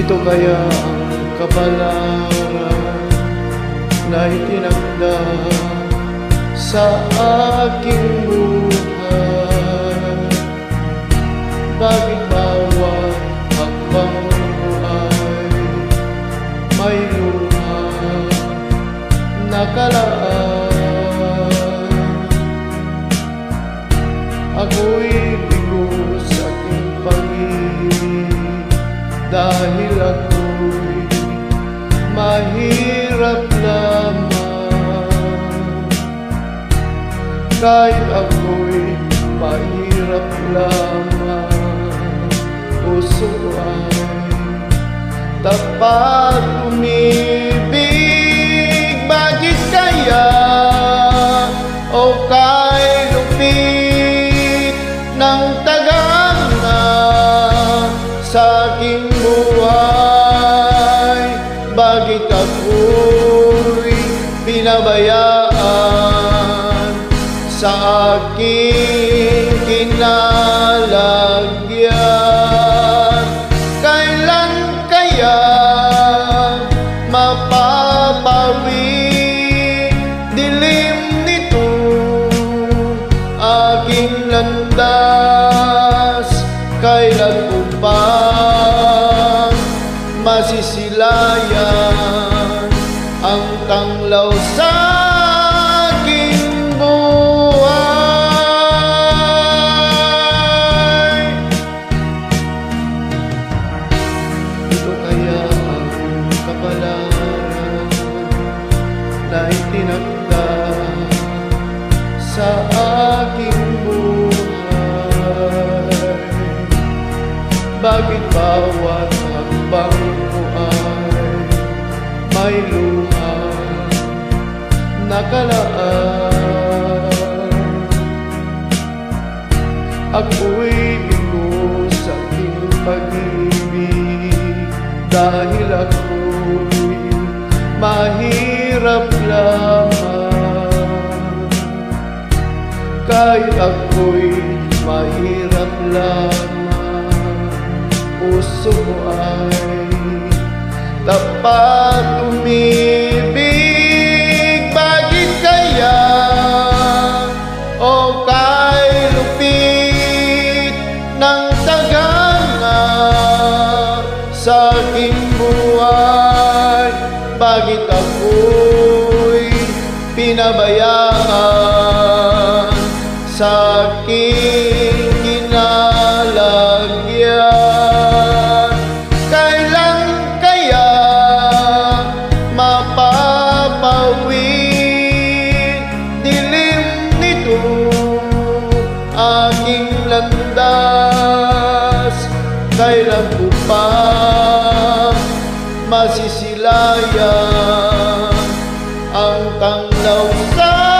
Ito kaya ang kabalaran na itinakda sa aking buhay. Bakit bawat hakbang ko ay may luha nakalaan? Ako'y bigo sa aking pag-ibig dahil ako'y mahirap lamang. Kahit ako'y mahirap lamang, puso ko ay tapat umibig. Bakit kaya o kay lupit ng tagana sa aking buhay? Bakit ako'y pinabayaan sa aking kinalagyan? Kailan kaya mapapawi dilim nito aking landas? Kailan ko pa masisilayan ang tanglaw sa aking buhay? Ito kaya ang kabalaran na itinakda sa aking buhay. Bakit bawat hakbang ko ay may luha nakalaan? Ako'y bigo sa aking pag-ibig dahil ako'y mahirap lamang. Kahit ako'y mahirap lamang, puso ko ay tapat umibig. Bakit kaya o kay lupit ng tagana sa aking buhay? Bakit ako'y pinabayaan sa aking kinalagyan? Kailan kaya mapapawi dilim nito aking landas? Kailan ko pa masisilayan ang tanglaw sa